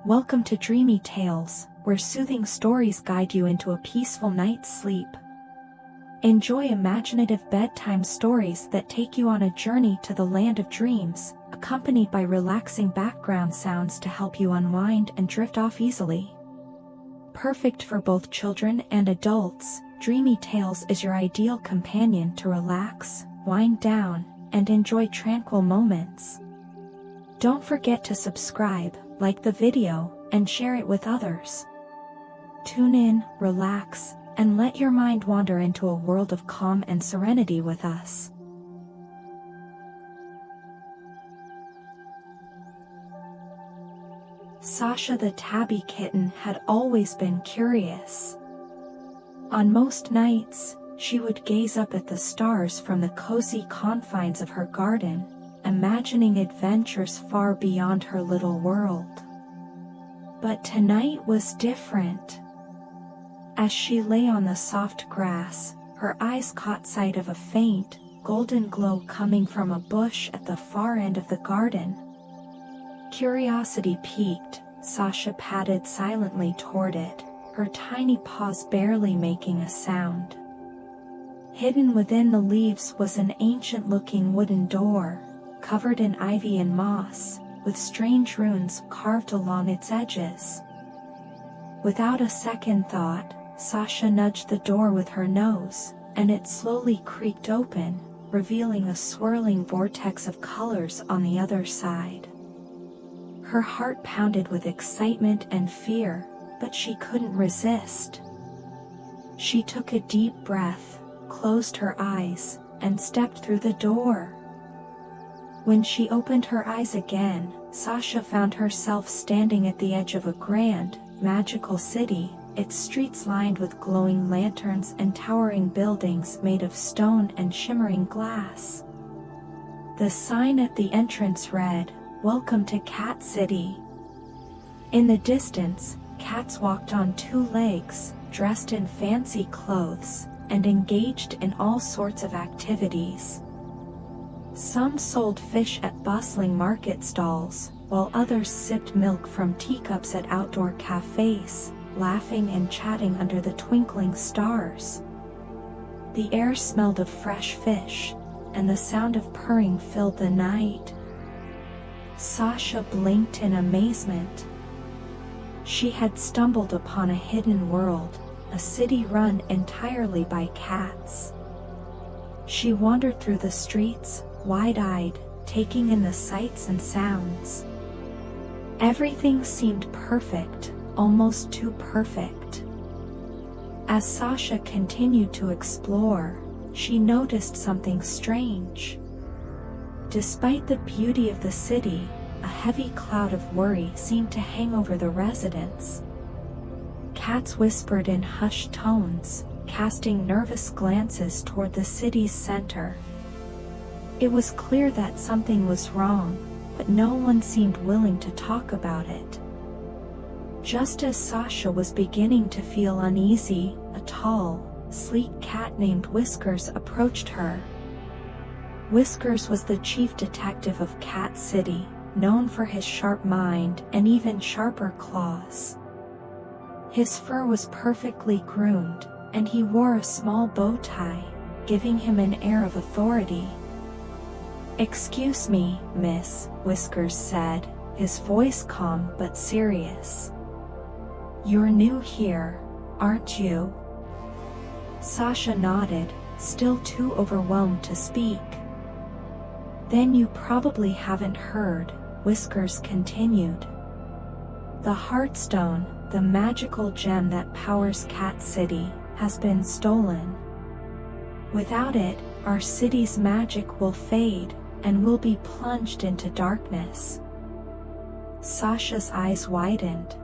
Welcome to Dreamy Tales, where soothing stories guide you into a peaceful night's sleep. Enjoy imaginative bedtime stories that take you on a journey to the land of dreams, accompanied by relaxing background sounds to help you unwind and drift off easily. Perfect for both children and adults, Dreamy Tales is your ideal companion to relax, wind down, and enjoy tranquil moments. Don't forget to subscribe, like the video, and share it with others. Tune in, relax, and let your mind wander into a world of calm and serenity with us. Sasha the tabby kitten had always been curious. On most nights, she would gaze up at the stars from the cozy confines of her garden, imagining adventures far beyond her little world. But tonight was different. As she lay on the soft grass, her eyes caught sight of a faint, golden glow coming from a bush at the far end of the garden. Curiosity piqued, Sasha padded silently toward it, her tiny paws barely making a sound. Hidden within the leaves was an ancient-looking wooden door, covered in ivy and moss, with strange runes carved along its edges. Without a second thought, Sasha nudged the door with her nose, and it slowly creaked open, revealing a swirling vortex of colors on the other side. Her heart pounded with excitement and fear, but she couldn't resist. She took a deep breath, closed her eyes, and stepped through the door. When she opened her eyes again, Sasha found herself standing at the edge of a grand, magical city, its streets lined with glowing lanterns and towering buildings made of stone and shimmering glass. The sign at the entrance read, "Welcome to Cat City." In the distance, cats walked on two legs, dressed in fancy clothes, and engaged in all sorts of activities. Some sold fish at bustling market stalls, while others sipped milk from teacups at outdoor cafes, laughing and chatting under the twinkling stars. The air smelled of fresh fish, and the sound of purring filled the night. Sasha blinked in amazement. She had stumbled upon a hidden world, a city run entirely by cats. She wandered through the streets, wide-eyed, taking in the sights and sounds. Everything seemed perfect, almost too perfect. As Sasha continued to explore, she noticed something strange. Despite the beauty of the city, a heavy cloud of worry seemed to hang over the residents. Cats whispered in hushed tones, casting nervous glances toward the city's center. It was clear that something was wrong, but no one seemed willing to talk about it. Just as Sasha was beginning to feel uneasy, a tall, sleek cat named Whiskers approached her. Whiskers was the chief detective of Cat City, known for his sharp mind and even sharper claws. His fur was perfectly groomed, and he wore a small bow tie, giving him an air of authority. "Excuse me, miss," Whiskers said, his voice calm but serious. "You're new here, aren't you?" Sasha nodded, still too overwhelmed to speak. "Then you probably haven't heard," Whiskers continued. "The Heartstone, the magical gem that powers Cat City, has been stolen. Without it, our city's magic will fade, and we'll be plunged into darkness." Sasha's eyes widened.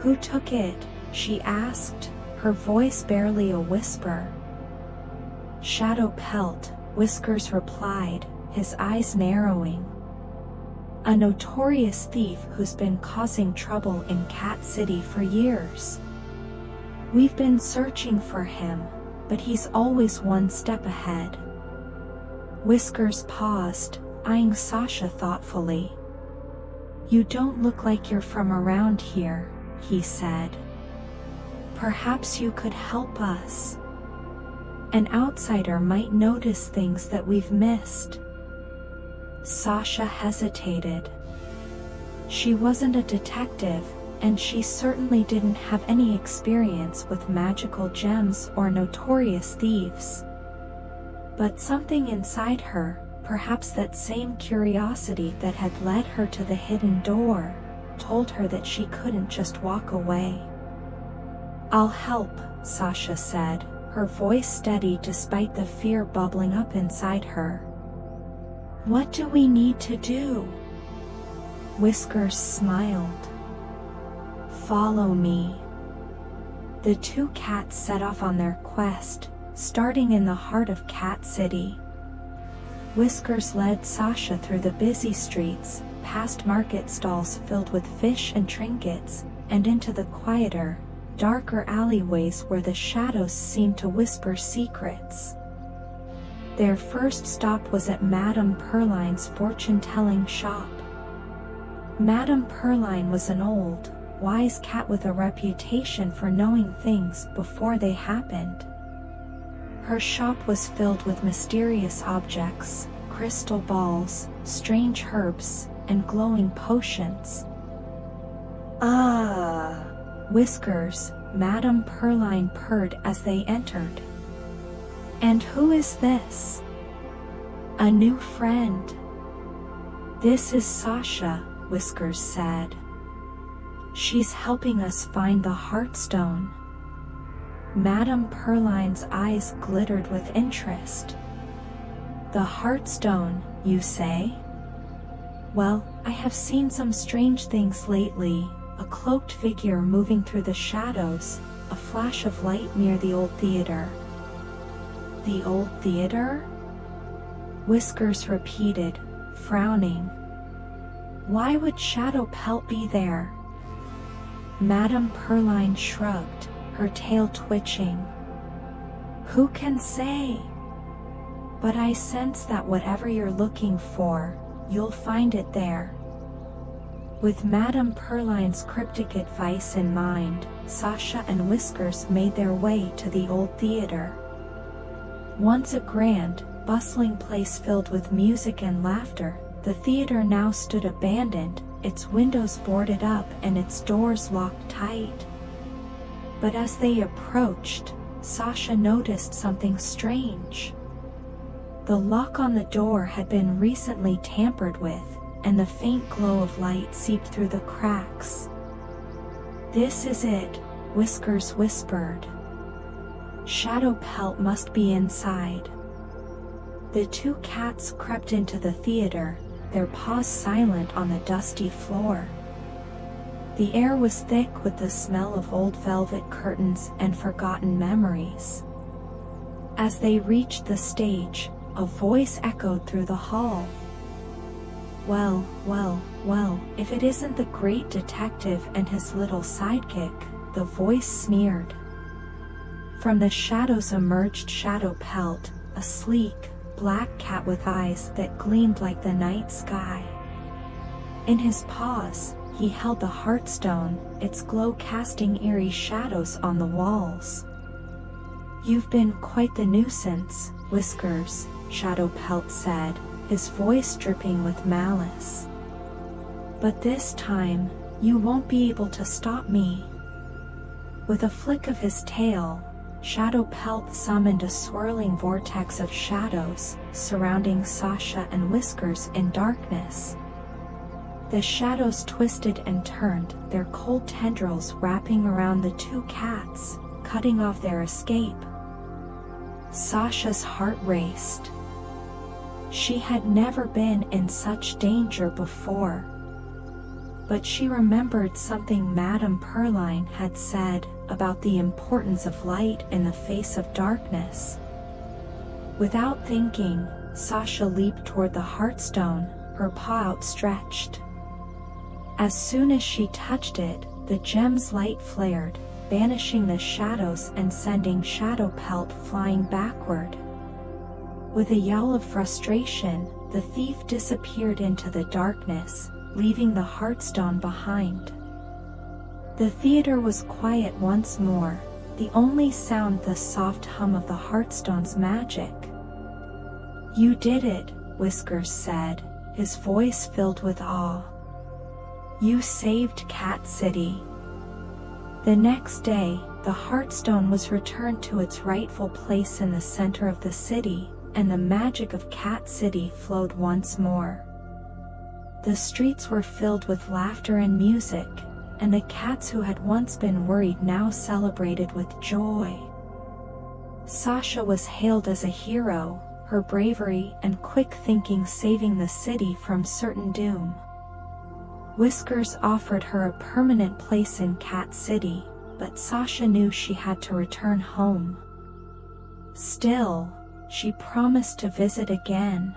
"Who took it?" she asked, her voice barely a whisper. "Shadowpelt," Whiskers replied, his eyes narrowing. "A notorious thief who's been causing trouble in Cat City for years. We've been searching for him, but he's always one step ahead." Whiskers paused, eyeing Sasha thoughtfully. "You don't look like you're from around here," he said. "Perhaps you could help us. An outsider might notice things that we've missed." Sasha hesitated. She wasn't a detective, and she certainly didn't have any experience with magical gems or notorious thieves. But something inside her, perhaps that same curiosity that had led her to the hidden door, told her that she couldn't just walk away. "I'll help," Sasha said, her voice steady despite the fear bubbling up inside her. "What do we need to do?" Whiskers smiled. "Follow me." The two cats set off on their quest, starting in the heart of Cat City. Whiskers led Sasha through the busy streets, past market stalls filled with fish and trinkets, and into the quieter, darker alleyways where the shadows seemed to whisper secrets. Their first stop was at Madame Perline's fortune-telling shop. Madame Perline was an old, wise cat with a reputation for knowing things before they happened. Her shop was filled with mysterious objects, crystal balls, strange herbs, and glowing potions. "Ah!" Whiskers, Madame Perline purred as they entered. "And who is this?" "A new friend." "This is Sasha," Whiskers said. "She's helping us find the Heartstone." Madame Perline's eyes glittered with interest. "The Heartstone, you say?" "Well, I have seen some strange things lately, a cloaked figure moving through the shadows, a flash of light near the old theater." "The old theater?" Whiskers repeated, frowning. "Why would Shadowpelt be there?" Madame Perline shrugged, her tail twitching. "Who can say? But I sense that whatever you're looking for, you'll find it there." With Madame Perline's cryptic advice in mind, Sasha and Whiskers made their way to the old theater. Once a grand, bustling place filled with music and laughter, the theater now stood abandoned, its windows boarded up and its doors locked tight. But as they approached, Sasha noticed something strange. The lock on the door had been recently tampered with, and the faint glow of light seeped through the cracks. "This is it," Whiskers whispered. "Shadowpelt must be inside." The two cats crept into the theater, their paws silent on the dusty floor. The air was thick with the smell of old velvet curtains and forgotten memories. As they reached the stage, a voice echoed through the hall. "Well, well, well, if it isn't the great detective and his little sidekick," the voice sneered. From the shadows emerged Shadowpelt, a sleek, black cat with eyes that gleamed like the night sky. In his paws, he held the Heartstone, its glow casting eerie shadows on the walls. "You've been quite the nuisance, Whiskers," Shadowpelt said, his voice dripping with malice. "But this time, you won't be able to stop me." With a flick of his tail, Shadowpelt summoned a swirling vortex of shadows, surrounding Sasha and Whiskers in darkness. The shadows twisted and turned, their cold tendrils wrapping around the two cats, cutting off their escape. Sasha's heart raced. She had never been in such danger before. But she remembered something Madame Perline had said about the importance of light in the face of darkness. Without thinking, Sasha leaped toward the Heartstone, her paw outstretched. As soon as she touched it, the gem's light flared, banishing the shadows and sending Shadowpelt flying backward. With a yell of frustration, the thief disappeared into the darkness, leaving the Heartstone behind. The theater was quiet once more, the only sound the soft hum of the Heartstone's magic. "You did it," Whiskers said, his voice filled with awe. "You saved Cat City." The next day, the Heartstone was returned to its rightful place in the center of the city, and the magic of Cat City flowed once more. The streets were filled with laughter and music, and the cats who had once been worried now celebrated with joy. Sasha was hailed as a hero, her bravery and quick thinking saving the city from certain doom. Whiskers offered her a permanent place in Cat City, but Sasha knew she had to return home. Still, she promised to visit again.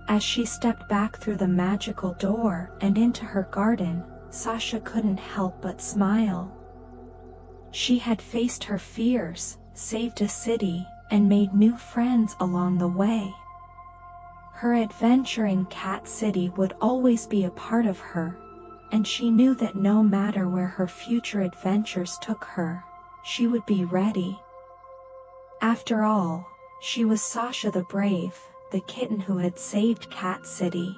As she stepped back through the magical door and into her garden, Sasha couldn't help but smile. She had faced her fears, saved a city, and made new friends along the way. Her adventure in Cat City would always be a part of her, and she knew that no matter where her future adventures took her, she would be ready. After all, she was Sasha the Brave, the kitten who had saved Cat City.